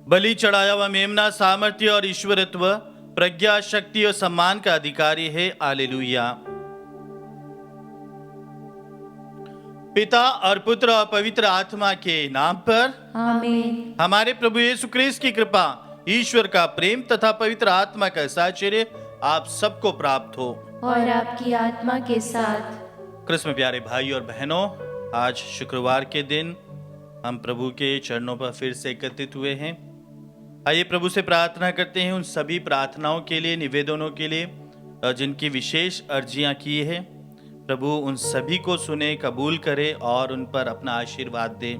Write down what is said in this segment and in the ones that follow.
बलि चढ़ाया हुआ मेमना सामर्थ्य और ईश्वरत्व, प्रज्ञा, शक्ति और सम्मान का अधिकारी है। हालेलुया। पिता और पुत्र और पवित्र आत्मा के नाम पर आमीन। हमारे प्रभु यीशु ख्रीस्त की कृपा, ईश्वर का प्रेम तथा पवित्र आत्मा का साहचर्य आप सबको प्राप्त हो और आपकी आत्मा के साथ। क्रिस्त में प्यारे भाई और बहनों, आज शुक्रवार के दिन हम प्रभु के चरणों पर फिर से एकत्रित हुए हैं। आइए प्रभु से प्रार्थना करते हैं उन सभी प्रार्थनाओं के लिए, निवेदनों के लिए जिनकी विशेष अर्जियां की है। प्रभु उन सभी को सुने, कबूल करे और उन पर अपना आशीर्वाद दे।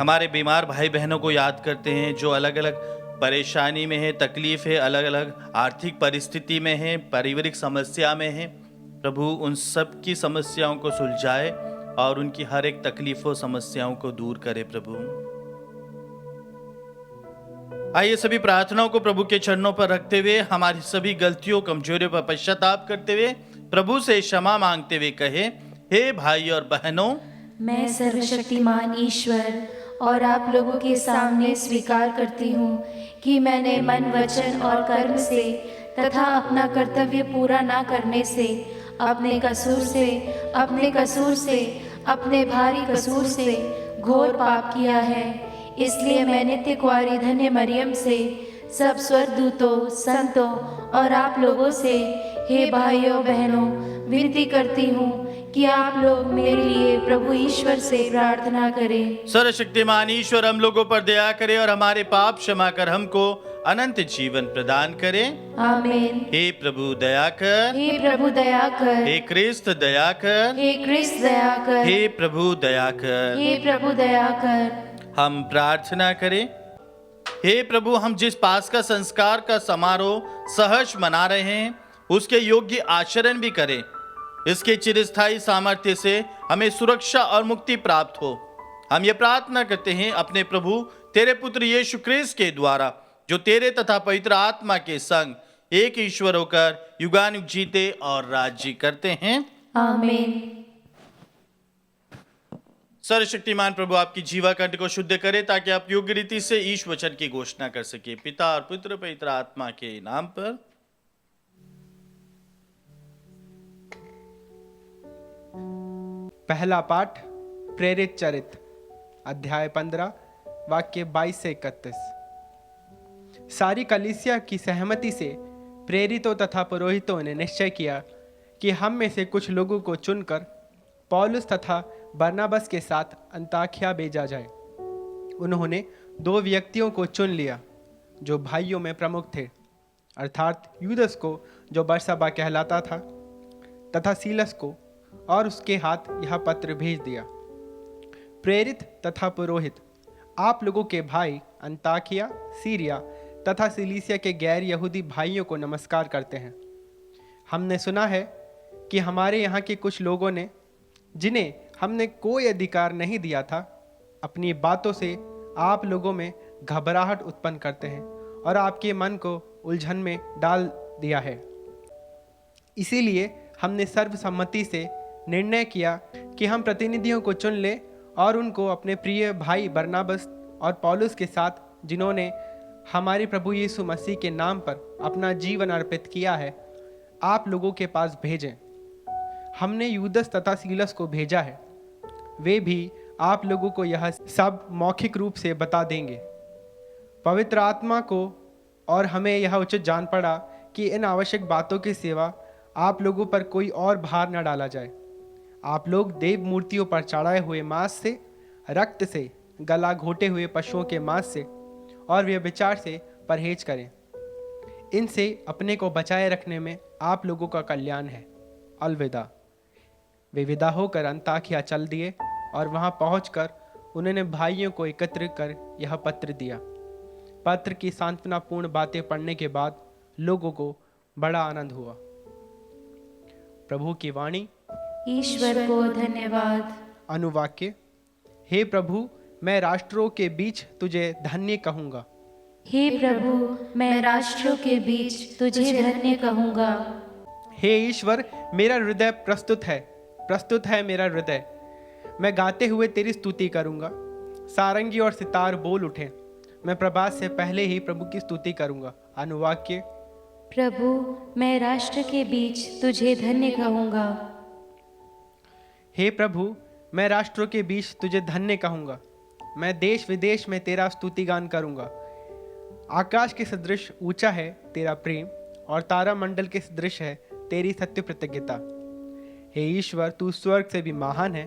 हमारे बीमार भाई बहनों को याद करते हैं जो अलग अलग परेशानी में है, तकलीफ है, अलग अलग आर्थिक परिस्थिति में है, पारिवारिक समस्या में है। प्रभु उन सब की समस्याओं को सुलझाए और उनकी हर एक तकलीफों समस्याओं को दूर करे प्रभु। आइए सभी प्रार्थनाओं को प्रभु के चरणों पर रखते हुए, हमारी सभी गलतियों कमजोरियों पर पश्चाताप करते हुए, प्रभु से क्षमा मांगते हुए कहे, हे भाई और बहनों, मैं सर्वशक्तिमान ईश्वर और आप लोगों के सामने स्वीकार करती हूँ कि मैंने मन, वचन और कर्म से तथा अपना कर्तव्य पूरा ना करने से, अपने कसूर से, अपने भारी कसूर से घोर पाप किया है। इसलिए मैं नित्य कुंवारी धन्य मरियम से, सब स्वर्गदूतों, संतों और आप लोगों से, हे भाइयों बहनों, विनती करती हूँ कि आप लोग मेरे लिए प्रभु ईश्वर से प्रार्थना करें। सर्वशक्तिमान ईश्वर हम लोगों पर दया करे और हमारे पाप क्षमा कर हमको अनंत जीवन प्रदान करे। आमीन। हे प्रभु दया कर, हे प्रभु दया कर, हे क्रिस्त दया कर, हे क्रिस्त दया कर, हे प्रभु दया कर। हे प्रभु दया कर। हम प्रार्थना करें। हे प्रभु, हम जिस पास्का संस्कार का समारोह सहर्ष मना रहे हैं उसके योग्य आचरण भी करें। इसके चिरस्थायी सामर्थ्य से हमें सुरक्षा और मुक्ति प्राप्त हो। हम ये प्रार्थना करते हैं अपने प्रभु तेरे पुत्र यीशु ख्रीस्त के द्वारा, जो तेरे तथा पवित्र आत्मा के संग एक ईश्वर होकर युगानुयुग जीते और राज्य करते हैं। आमीन। सर्वशक्तिमान प्रभु आपकी जीवा कंठ को शुद्ध करे ताकि आप योग्य रीति से ईश वचन की घोषणा कर सके। पिता और पुत्र पवित्र आत्मा के नाम पर। पहला पाठ प्रेरित चरित्र, अध्याय 15, वाक्य 22 से 31। सारी कलीसिया की सहमति से प्रेरितों तथा पुरोहितों ने निश्चय किया कि हम में से कुछ लोगों को चुनकर पौलुस तथा बरनबास के साथ अंताकिया भेजा जाए। उन्होंने 2 व्यक्तियों को चुन लिया जो भाइयों में प्रमुख थे, अर्थात यूदस को जो बरसबा कहलाता था तथा सीलस को, और उसके हाथ यह पत्र भेज दिया। प्रेरित तथा पुरोहित आप लोगों के भाई अंताकिया, सीरिया तथा सिलीसिया के गैर यहूदी भाइयों को नमस्कार करते हैं। हमने सुना है कि हमारे यहाँ के कुछ लोगों ने, जिन्हें हमने कोई अधिकार नहीं दिया था, अपनी बातों से आप लोगों में घबराहट उत्पन्न करते हैं और आपके मन को उलझन में डाल दिया है। इसीलिए हमने सर्वसम्मति से निर्णय किया कि हम प्रतिनिधियों को चुन लें और उनको अपने प्रिय भाई बरनबास और पौलुस के साथ, जिन्होंने हमारे प्रभु यीशु मसीह के नाम पर अपना जीवन अर्पित किया है, आप लोगों के पास भेजें। हमने यूदस तथा सीलस को भेजा है, वे भी आप लोगों को यह सब मौखिक रूप से बता देंगे। पवित्र आत्मा को और हमें यह उचित जान पड़ा कि इन आवश्यक बातों की सेवा आप लोगों पर कोई और भार न डाला जाए। आप लोग देव मूर्तियों पर चढ़ाए हुए मांस से, रक्त से, गला घोटे हुए पशुओं के मांस से और व्यभिचार से परहेज करें। इनसे अपने को बचाए रखने में आप लोगों का कल्याण है। अलविदा। वे विदा होकर अंताकिया चल दिए और वहां पहुंचकर उन्होंने भाइयों को एकत्र कर यह पत्र दिया। पत्र की सांत्वनापूर्ण बातें पढ़ने के बाद लोगों को बड़ा आनंद हुआ। प्रभु की वाणी। ईश्वर को धन्यवाद। अनुवाक्य। हे प्रभु, मैं राष्ट्रों के बीच तुझे धन्य कहूँगा। हे प्रभु, मैं राष्ट्रों के बीच तुझे धन्य कहूँगा। हे ईश्वर, मेरा हृदय प्रस्तुत है मेरा हृदय। मैं गाते हुए तेरी स्तुति करूँगा। सारंगी और सितार बोल उठे, मैं प्रभात से पहले ही प्रभु की स्तुति करूंगा। अनुवाक्य। प्रभु, मैं राष्ट्र के बीच तुझे धन्य कहूँगा। हे प्रभु, मैं राष्ट्रों के बीच तुझे धन्य कहूंगा। मैं देश विदेश में तेरा स्तुतिगान करूंगा। आकाश के सदृश ऊंचा है तेरा प्रेम, और तारा मंडल के सदृश है तेरी सत्य प्रतिज्ञता। हे ईश्वर, तू स्वर्ग से भी महान है,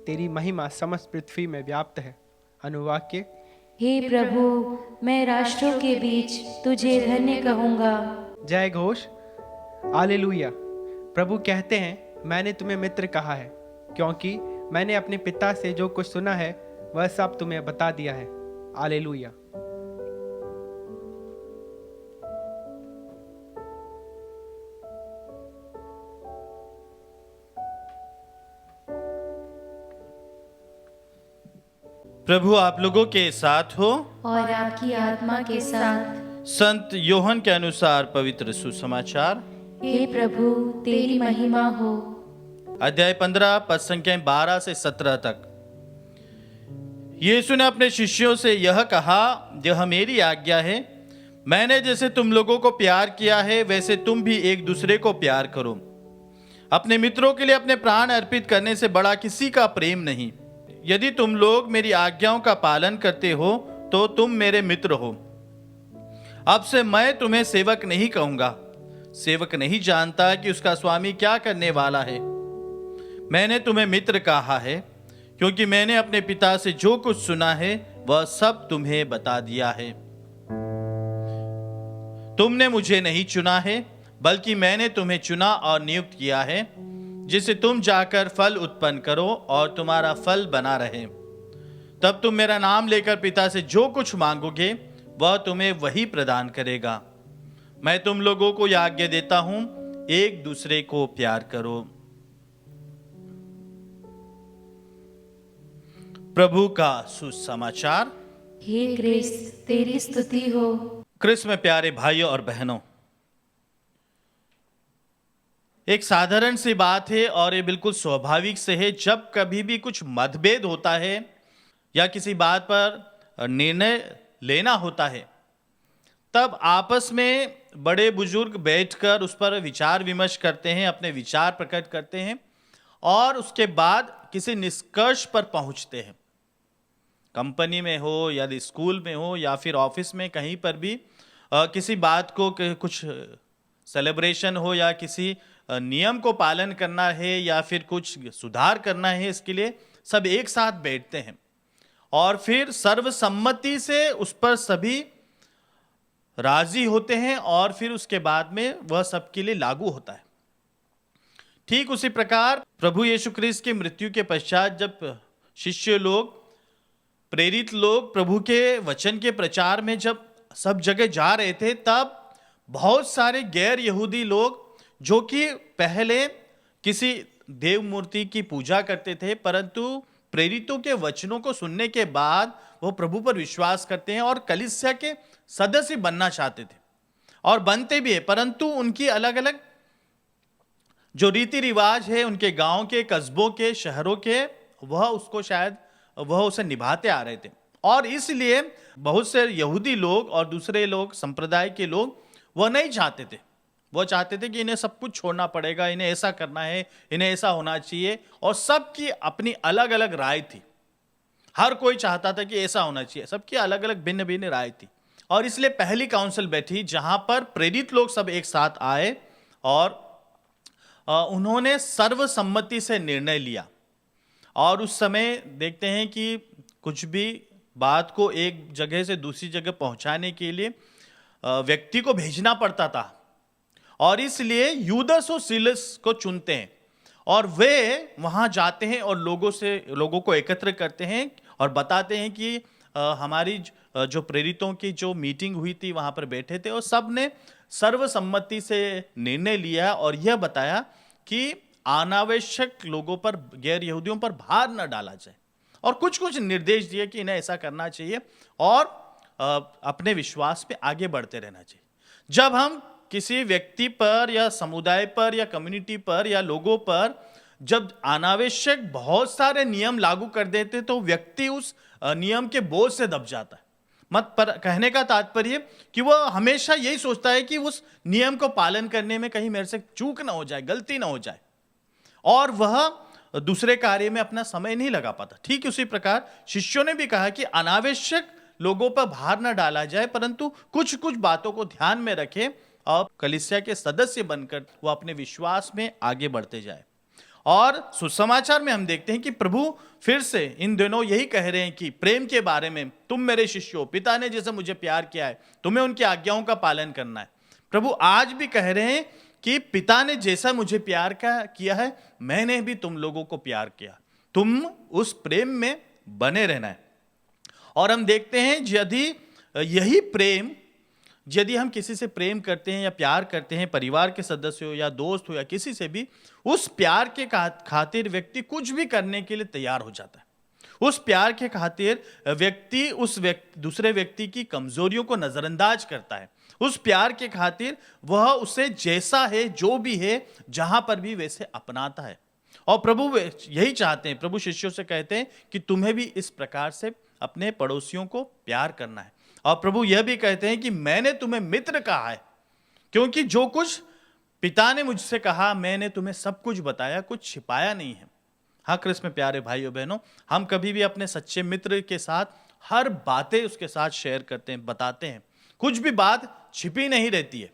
तेरी महिमा समस्त पृथ्वी में व्याप्त है। अनुवाक्य। हे प्रभु, मैं राष्ट्रों के बीच तुझे धन्य कहूँगा। जय घोष। हालेलुया। प्रभु कहते हैं, मैंने तुम्हें मित्र कहा है, क्योंकि मैंने अपने पिता से जो कुछ सुना है वह सब तुम्हें बता दिया है। हालेलुया। प्रभु आप लोगों के साथ हो और आपकी आत्मा के साथ। संत योहन के अनुसार पवित्र सुसमाचार। हे प्रभु, तेरी महिमा हो। अध्याय 15 पद संख्या 12 से 17 तक। यीशु ने अपने शिष्यों से यह कहा, यह मेरी आज्ञा है, मैंने जैसे तुम लोगों को प्यार किया है वैसे तुम भी एक दूसरे को प्यार करो। अपने मित्रों के लिए अपने प्राण अर्पित करने से बड़ा किसी का प्रेम नहीं। यदि तुम लोग मेरी आज्ञाओं का पालन करते हो तो तुम मेरे मित्र हो। अब से मैं तुम्हें सेवक नहीं कहूंगा, सेवक नहीं जानता कि उसका स्वामी क्या करने वाला है। मैंने तुम्हें मित्र कहा है, क्योंकि मैंने अपने पिता से जो कुछ सुना है वह सब तुम्हें बता दिया है। तुमने मुझे नहीं चुना है, बल्कि मैंने तुम्हें चुना और नियुक्त किया है, जिससे तुम जाकर फल उत्पन्न करो और तुम्हारा फल बना रहे। तब तुम मेरा नाम लेकर पिता से जो कुछ मांगोगे वह तुम्हें वही प्रदान करेगा। मैं तुम लोगों को यह आज्ञा देता हूं, एक दूसरे को प्यार करो। प्रभु का सुसमाचार। हे क्रिस्त, तेरी स्तुति हो। क्रिस्त में प्यारे भाइयों और बहनों, एक साधारण सी बात है और ये बिल्कुल स्वाभाविक से है। जब कभी भी कुछ मतभेद होता है या किसी बात पर निर्णय लेना होता है, तब आपस में बड़े बुजुर्ग बैठकर उस पर विचार विमर्श करते हैं, अपने विचार प्रकट करते हैं और उसके बाद किसी निष्कर्ष पर पहुंचते हैं। कंपनी में हो या स्कूल में हो या फिर ऑफिस में, कहीं पर भी किसी बात को कुछ सेलिब्रेशन हो या किसी नियम को पालन करना है या फिर कुछ सुधार करना है, इसके लिए सब एक साथ बैठते हैं और फिर सर्वसम्मति से उस पर सभी राजी होते हैं और फिर उसके बाद में वह सबके लिए लागू होता है। ठीक उसी प्रकार प्रभु यीशु क्रिस्त की मृत्यु के पश्चात जब शिष्य लोग, प्रेरित लोग प्रभु के वचन के प्रचार में जब सब जगह जा रहे थे, तब बहुत सारे गैर यहूदी लोग जो कि पहले किसी देव मूर्ति की पूजा करते थे, परंतु प्रेरितों के वचनों को सुनने के बाद वो प्रभु पर विश्वास करते हैं और कलीसिया के सदस्य बनना चाहते थे और बनते भी है, परंतु उनकी अलग अलग जो रीति रिवाज है उनके गांव के, कस्बों के, शहरों के, वह उसे निभाते आ रहे थे। और इसलिए बहुत से यहूदी लोग और दूसरे लोग, संप्रदाय के लोग, वह नहीं चाहते थे। वो चाहते थे कि इन्हें सब कुछ छोड़ना पड़ेगा, इन्हें ऐसा करना है, इन्हें ऐसा होना चाहिए, और सबकी अपनी अलग अलग राय थी। हर कोई चाहता था कि ऐसा होना चाहिए, सबकी अलग अलग भिन्न भिन्न राय थी। और इसलिए पहली काउंसिल बैठी जहां पर प्रेरित लोग सब एक साथ आए और उन्होंने सर्वसम्मति से निर्णय लिया। और उस समय देखते हैं कि कुछ भी बात को एक जगह से दूसरी जगह पहुंचाने के लिए व्यक्ति को भेजना पड़ता था, और इसलिए यूदस और सीलस को चुनते हैं और वे वहां जाते हैं और लोगों को एकत्र करते हैं और बताते हैं कि हमारी जो प्रेरितों की जो मीटिंग हुई थी वहां पर बैठे थे और सब ने सर्वसम्मति से निर्णय लिया और यह बताया कि अनावश्यक लोगों पर, गैर यहूदियों पर भार न डाला जाए, और कुछ कुछ निर्देश दिए कि इन्हें ऐसा करना चाहिए और अपने विश्वास पे आगे बढ़ते रहना चाहिए। जब हम किसी व्यक्ति पर या समुदाय पर या कम्युनिटी पर या लोगों पर जब अनावश्यक बहुत सारे नियम लागू कर देते तो व्यक्ति उस नियम के बोझ से दब जाता है। मत पर कहने का तात्पर्य कि वह हमेशा यही सोचता है कि उस नियम को पालन करने में कहीं मेरे से चूक ना हो जाए, गलती ना हो जाए, और वह दूसरे कार्य में अपना समय नहीं लगा पाता। ठीक उसी प्रकार शिष्यों ने भी कहा कि अनावश्यक लोगों पर भार न डाला जाए, परंतु कुछ कुछ बातों को ध्यान में रखें और कलीसिया के सदस्य बनकर वो अपने विश्वास में आगे बढ़ते जाए। और सुसमाचार में हम देखते हैं कि प्रभु फिर से इन दिनों यही कह रहे हैं कि प्रेम के बारे में, तुम मेरे शिष्य हो, पिता ने जैसे मुझे प्यार किया है तुम्हें उनकी आज्ञाओं का पालन करना है। प्रभु आज भी कह रहे हैं कि पिता ने जैसा मुझे प्यार किया है मैंने भी तुम लोगों को प्यार किया, तुम उस प्रेम में बने रहना है। और हम देखते हैं यदि यही प्रेम, यदि हम किसी से प्रेम करते हैं या प्यार करते हैं, परिवार के सदस्य हो या दोस्त हो या किसी से भी, उस प्यार के खातिर व्यक्ति कुछ भी करने के लिए तैयार हो जाता है। उस प्यार के खातिर व्यक्ति दूसरे व्यक्ति की कमजोरियों को नजरअंदाज करता है। उस प्यार के खातिर वह उसे जैसा है, जो भी है, जहां पर भी वैसे अपनाता है। और प्रभु यही चाहते हैं, प्रभु शिष्यों से कहते हैं कि तुम्हें भी इस प्रकार से अपने पड़ोसियों को प्यार करना है। और प्रभु यह भी कहते हैं कि मैंने तुम्हें मित्र कहा है, क्योंकि जो कुछ पिता ने मुझसे कहा मैंने तुम्हें सब कुछ बताया, कुछ छिपाया नहीं है। हाँ कृष्ण में प्यारे भाइयों बहनों, हम कभी भी अपने सच्चे मित्र के साथ हर बातें उसके साथ शेयर करते हैं, बताते हैं, कुछ भी बात छिपी नहीं रहती है।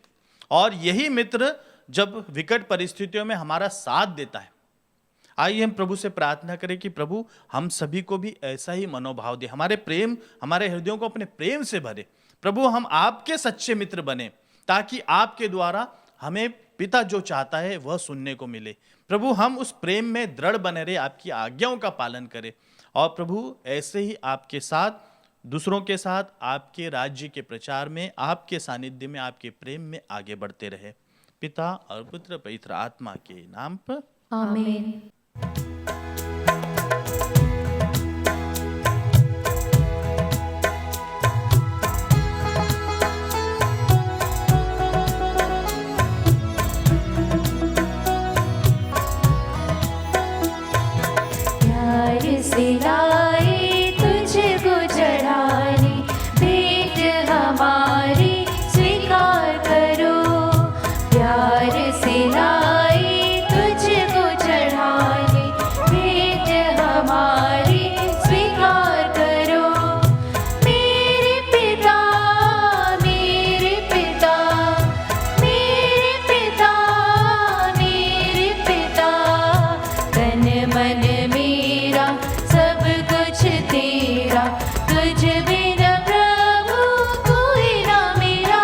और यही मित्र जब विकट परिस्थितियों में हमारा साथ देता है। आइए हम प्रभु से प्रार्थना करें कि प्रभु हम सभी को भी ऐसा ही मनोभाव दे, हमारे हृदयों को अपने प्रेम से भरे। प्रभु हम आपके सच्चे मित्र बने, ताकि आपके द्वारा हमें पिता जो चाहता है वह सुनने को मिले। प्रभु हम उस प्रेम में दृढ़ बने रहे, आपकी आज्ञाओं का पालन करें। और प्रभु ऐसे ही आपके साथ, दूसरों के साथ, आपके राज्य के प्रचार में, आपके सानिध्य में, आपके प्रेम में आगे बढ़ते रहे। पिता और पुत्र पवित्र आत्मा के नाम पर आमीन। प्यार से लाए तुझको चढ़ाने, भेंट हमारी स्वीकार करो। प्यार से लाए तुझको चढ़ाने, भेंट हमारी स्वीकार करो। मेरे पिता, मेरे पिता, मेरे पिता, मेरे पिता, तन मन मेरा सब कुछ तेरा, तुझ बिना प्रभु कोई ना मेरा।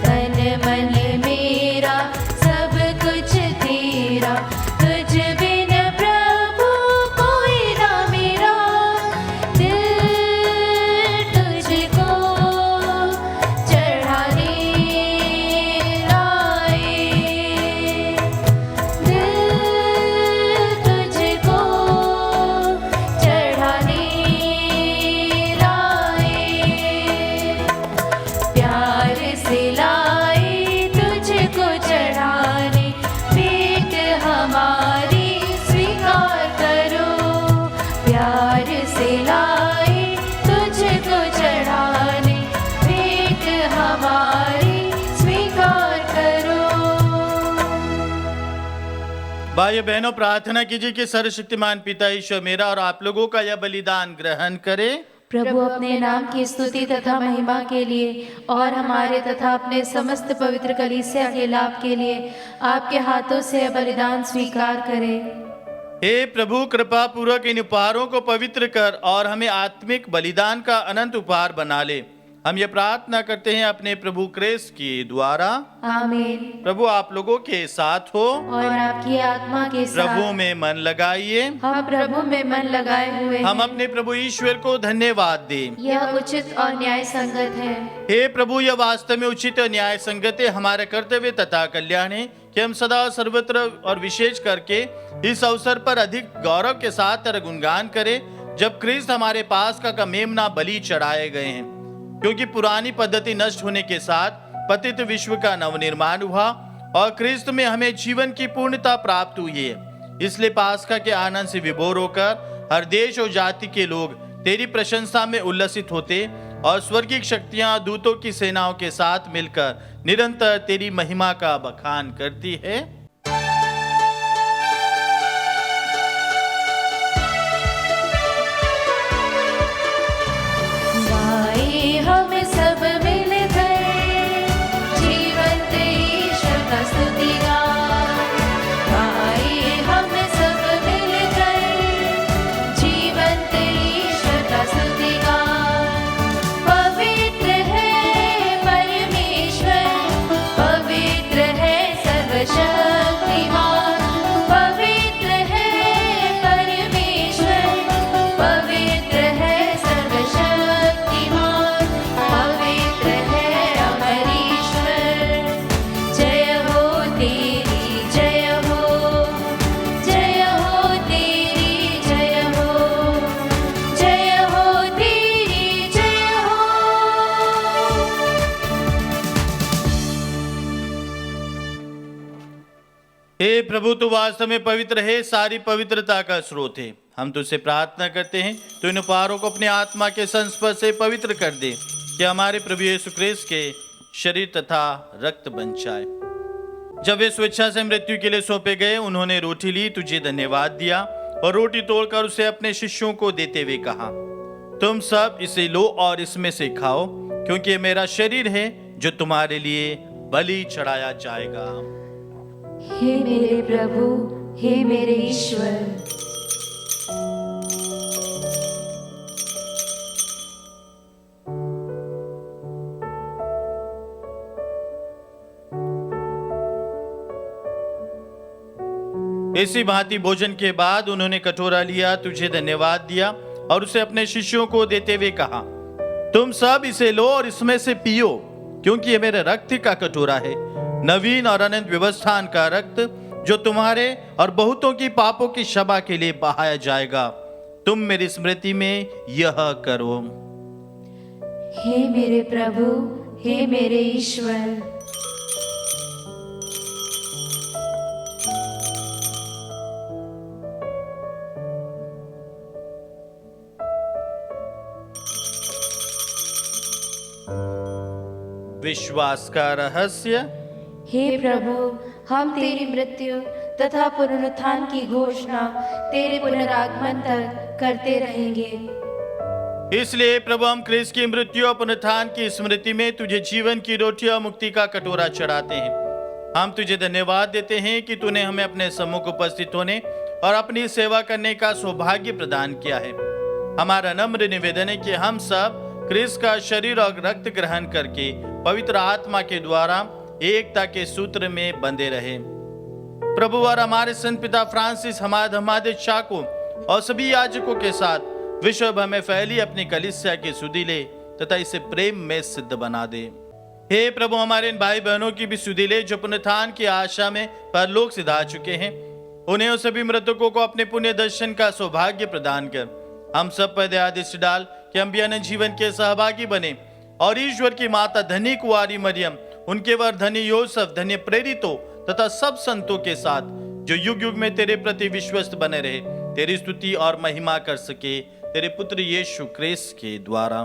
तन मन मेरा सब कुछ तेरा, तुझ बिना प्रभु कोई ना मेरा। दिल तुझको चढ़ाने लाए, दिल तुझको चढ़ाने लाए। प्यार से लाए तुझको चढ़ाने, भेंट हमारी स्वीकार करो। प्यार से लाए तुझको चढ़ाने, भेंट हमारी स्वीकार करो। भाइयों बहनों, प्रार्थना कीजिए कि सर्वशक्तिमान पिता ईश्वर मेरा और आप लोगों का यह बलिदान ग्रहण करे। प्रभु अपने नाम की स्तुति तथा महिमा के लिए और हमारे तथा अपने समस्त पवित्र कलीसिया के लाभ के लिए आपके हाथों से यह बलिदान स्वीकार करें। हे प्रभु, कृपा पूर्वक इन उपहारों को पवित्र कर और हमें आत्मिक बलिदान का अनंत उपहार बना ले। हम ये प्रार्थना करते हैं अपने प्रभु क्रिस्त के द्वारा। आमीन। प्रभु आप लोगों के साथ हो, और आपकी आत्मा के प्रभु साथ। में मन लगाइए। हम प्रभु में मन लगाए हुए हैं। हम अपने प्रभु ईश्वर को धन्यवाद दें। यह उचित और न्याय संगत है। हे प्रभु, यह वास्तव में उचित और न्याय संगत है, हमारा कर्तव्य तथा कल्याण है कि हम सदा सर्वत्र और विशेष करके इस अवसर पर अधिक गौरव के साथ तेरा गुणगान करें, जब क्रिस्त हमारे पास का मेमना बलि चढ़ाए गए हैं। क्योंकि पुरानी पद्धति नष्ट होने के साथ पतित विश्व का नवनिर्माण हुआ और क्रिस्त में हमें जीवन की पूर्णता प्राप्त हुई है। इसलिए पास्का के आनंद से विभोर होकर हर देश और जाति के लोग तेरी प्रशंसा में उल्लसित होते और स्वर्गीय शक्तियां दूतों की सेनाओं के साथ मिलकर निरंतर तेरी महिमा का बखान करती है। गाए हम सब मिलकर जीवंत ईश्वर का स्तुतिगान। गाए हम सब मिलकर जीवंत ईश्वर का स्तुतिगान। पवित्र है परमेश्वर, पवित्र है सर्वशक्तिमान। पवित्र है परमेश्वर, पवित्र है सर्वशक्तिमान। पवित्र है अमर ईश्वर। जय हो तेरी जय हो, जय हो तेरी जय हो, जय हो तेरी जय हो। हे प्रभु, तू वास्तव में पवित्र है, सारी पवित्रता का स्रोत है। हम तुझसे प्रार्थना करते हैं तो इन उपहारों को अपने आत्मा के संस्पर्श से पवित्र कर दे, कि हमारे प्रभु यीशु ख्रीस्त के शरीर तथा रक्त बन जाए। जब वे स्वेच्छा से मृत्यु के लिए सौंपे गए, उन्होंने रोटी ली, तुझे धन्यवाद दिया और रोटी तोड़कर उसे अपने शिष्यों को देते हुए कहा, तुम सब इसे लो और इसमें से खाओ, क्योंकि ये मेरा शरीर है जो तुम्हारे लिए बलि चढ़ाया जाएगा। हे मेरे प्रभु, हे मेरे ईश्वर। इसी भांति भोजन के बाद उन्होंने कटोरा लिया, तुझे धन्यवाद दिया और उसे अपने शिष्यों को देते हुए कहा, तुम सब इसे लो और इसमें से पियो, क्योंकि यह मेरे रक्त का कटोरा है, नवीन और अनंत व्यवस्थान का रक्त, जो तुम्हारे और बहुतों की पापों की क्षमा के लिए बहाया जाएगा। तुम मेरी स्मृति में यह करो। हे मेरे प्रभु, हे मेरे ईश्वर। विश्वास का रहस्य। हे प्रभु, हम तेरी मृत्यु तथा पुनरुत्थान की घोषणा तेरे पुनरागमन तक करते रहेंगे। इसलिए प्रभु, हम ख्रीस्त की मृत्यु और पुनरुत्थान की स्मृति में तुझे जीवन की रोटी और मुक्ति का कटोरा चढ़ाते हैं। हम तुझे धन्यवाद देते हैं कि तूने हमें अपने सम्मुख उपस्थित होने और अपनी सेवा करने का सौभाग्य प्रदान किया है। हमारा नम्र निवेदन है कि हम सब ख्रीस्त का शरीर और रक्त ग्रहण करके पवित्र आत्मा के द्वारा एकता के सूत्र में बंधे रहे। प्रभु, और हमारे संत पिता फ्रांसिस, हमारे धर्माध्यक्ष चाको और सभी याजकों के साथ विश्व भर में फैली अपनी कलीसिया की सुधि ले तथा इसे प्रेम में सिद्ध बना दे। हे प्रभु, हमारे इन भाई बहनों की भी सुधि ले जो पुनरुत्थान की आशा में परलोक सिधा चुके हैं। उन्हें और सभी मृतकों को अपने पुण्य दर्शन का सौभाग्य प्रदान कर हम सब पर दया दृष्टि डाल कि हम भी अनंत जीवन के सहभागी बने और ईश्वर की माता धन्य कुंवारी मरियम, उनके वर धन्य योसेफ, धन्य प्रेरितों तथा सब संतों के साथ जो युग युग में तेरे प्रति विश्वस्त बने रहे, तेरी स्तुति और महिमा कर सके, तेरे पुत्र यीशु ख्रीस्त के द्वारा।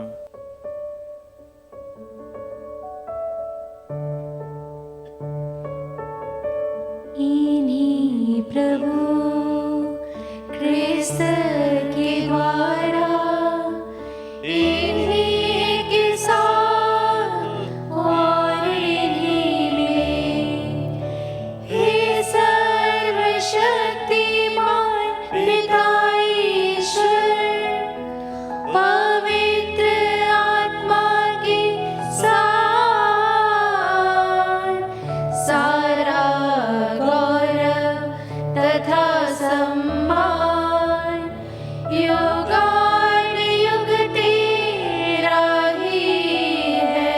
इन्हीं प्रभु ख्रीस्त के द्वारा, इन्हीं के साथ और इन्हीं में, हे सर्वशक्तिमान पिता ईश्वर, पवित्र आत्मा के साथ सारा गौरव तथा सम्मान युगानुयुग तेरा ही है।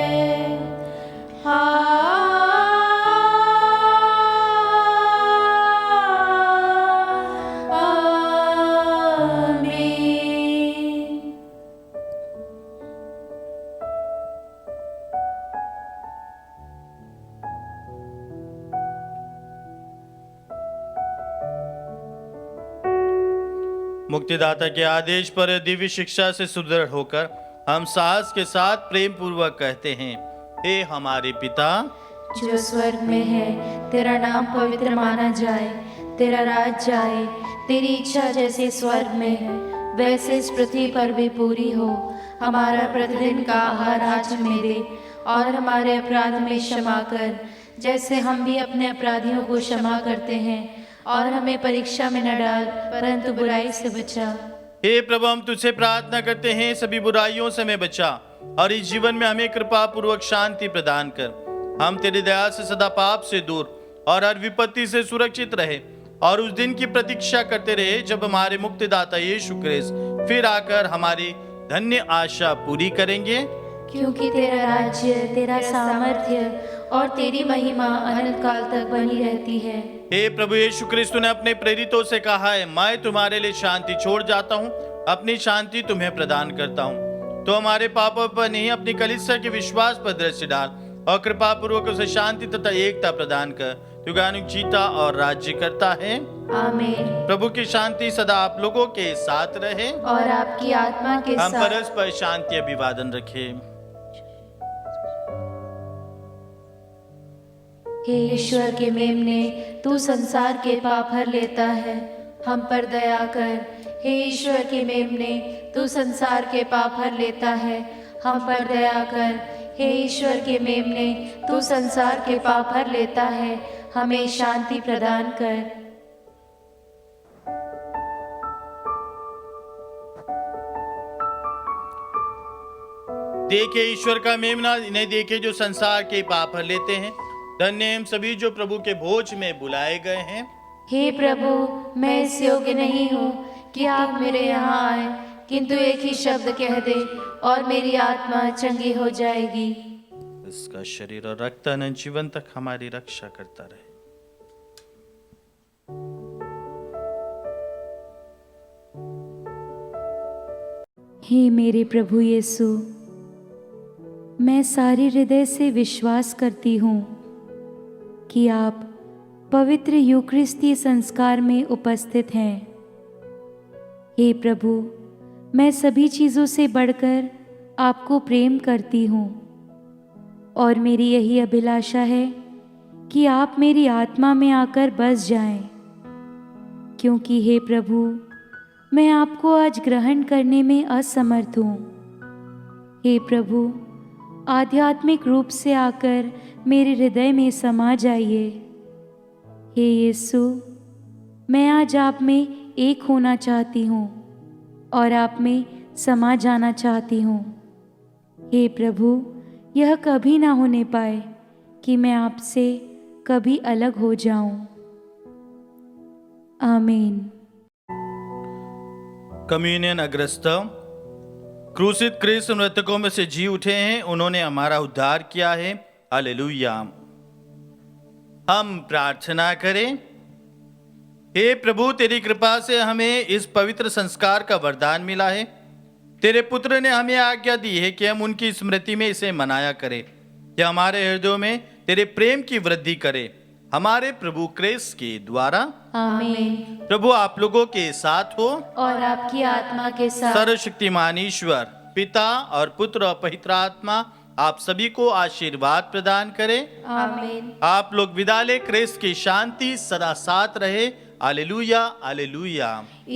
आमीन। मुक्तिदाता के आदेश पर दिव्य शिक्षा से सुदृढ़ होकर हम साहस के साथ प्रेम पूर्वक कहते हैं, हे हमारे पिता जो स्वर्ग में है, तेरा नाम पवित्र माना जाए, तेरा राज जाए, तेरी इच्छा जैसे स्वर्ग में है वैसे इस पृथ्वी पर भी पूरी हो। हमारा प्रतिदिन का आहार आज हमें दे, और हमारे अपराध में क्षमा कर, जैसे हम भी अपने अपराधियों को क्षमा करते हैं, और हमें परीक्षा में न डाल, परंतु बुराई से बचा। हे प्रभु, हम तुझसे प्रार्थना करते हैं, सभी बुराइयों से हमें बचा, और इस जीवन में हमें कृपा पूर्वक शांति प्रदान कर। हम तेरी दया से सदा पाप से दूर और हर विपत्ति से सुरक्षित रहे, और उस दिन की प्रतीक्षा करते रहे जब हमारे मुक्तिदाता यीशु क्रिस्त फिर आकर हमारी धन्य आशा पूरी करेंगे। क्योंकि तेरा राज्य, तेरा सामर्थ्य और तेरी महिमा अनंत काल तक बनी रहती है। हे प्रभु यीशु क्रिस्त ने अपने प्रेरितों से कहा है, मैं तुम्हारे लिए शांति छोड़ जाता हूँ, अपनी शांति तुम्हें प्रदान करता हूँ। तो हमारे पापों पर नहीं, अपनी कलीसिया के विश्वास पर दृष्टि डाल, और कृपा पूर्वक उसे शांति तथा एकता प्रदान कर। तू गानुक जीता और राज्य करता है। आमीन। प्रभु की शांति सदा आप लोगों के साथ रहे, और आपकी आत्मा के हम साथ। परस्पर शांति अभिवादन रखें। हे ईश्वर के मेमने, तू संसार के पाप हर लेता है, हम पर दया कर। हे ईश्वर के मेमने, तू संसार के पाप हर लेता है, हम पर दया कर। हे ईश्वर के मेमने, तू संसार के पाप हर लेता है, हमें शांति प्रदान कर। देखे ईश्वर का मेमना, इन्हें देखे जो संसार के पाप हर लेते हैं। धन्य हम सभी जो प्रभु के भोज में बुलाए गए हैं। हे प्रभु, मैं इस योग्य नहीं हूँ कि आप मेरे यहाँ आए, किंतु एक ही शब्द कह दे और मेरी आत्मा चंगी हो जाएगी। इसका शरीर और रक्त अनंत जीवन तक हमारी रक्षा करता रहे। हे मेरे प्रभु यीशु, मैं सारे हृदय से विश्वास करती हूँ कि आप पवित्र यूकरिस्ती संस्कार में उपस्थित हैं। हे प्रभु, मैं सभी चीज़ों से बढ़कर आपको प्रेम करती हूँ, और मेरी यही अभिलाषा है कि आप मेरी आत्मा में आकर बस जाएं, क्योंकि हे प्रभु, मैं आपको आज ग्रहण करने में असमर्थ हूँ। हे प्रभु, आध्यात्मिक रूप से आकर मेरे हृदय में समा जाइए। हे यीशु, मैं आज आप में एक होना चाहती हूँ और आप में समा जाना चाहती हूँ। हे प्रभु, यह कभी ना होने पाए कि मैं आपसे कभी अलग हो जाऊं। आमीन। कम्युनियन अग्रस्त। क्रूसित क्रिस्त मृतकों में से जी उठे हैं, उन्होंने हमारा उद्धार किया है। हालेलुया। हम प्रार्थना करें। हे प्रभु, तेरी कृपा से हमें इस पवित्र संस्कार का वरदान मिला है। तेरे पुत्र ने हमें आज्ञा दी है कि हम उनकी स्मृति में इसे मनाया करें। यह हमारे हृदयों में तेरे प्रेम की वृद्धि करे, हमारे प्रभु क्रिस्त के द्वारा। आमीन। प्रभु आप लोगों के साथ हो, और आपकी आत्मा के साथ। सर्वशक्तिमान ईश्वर पिता और पुत्र और पवित्र आत्मा आप सभी को आशीर्वाद प्रदान करे। आमीन। आप लोग विदा ले, क्रिस्त की शांति सदा साथ रहे। Hallelujah, hallelujah.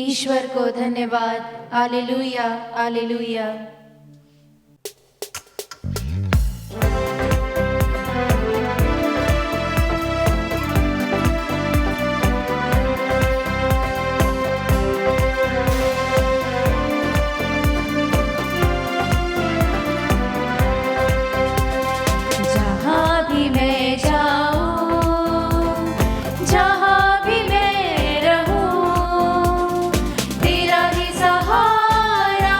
ईश्वर को धन्यवाद। Hallelujah, hallelujah. जहाँ भी मैं जाऊँ, जहाँ भी मैं रहूँ, तेरा ही सहारा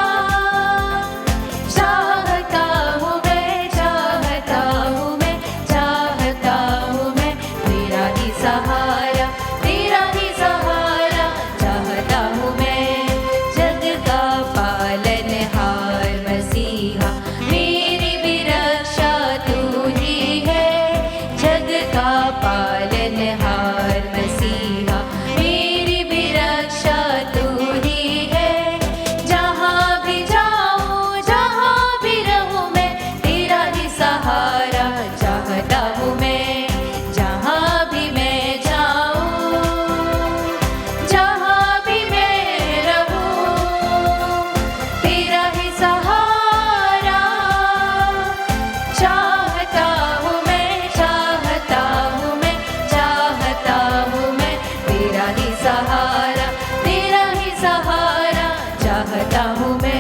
चाहता हूँ मैं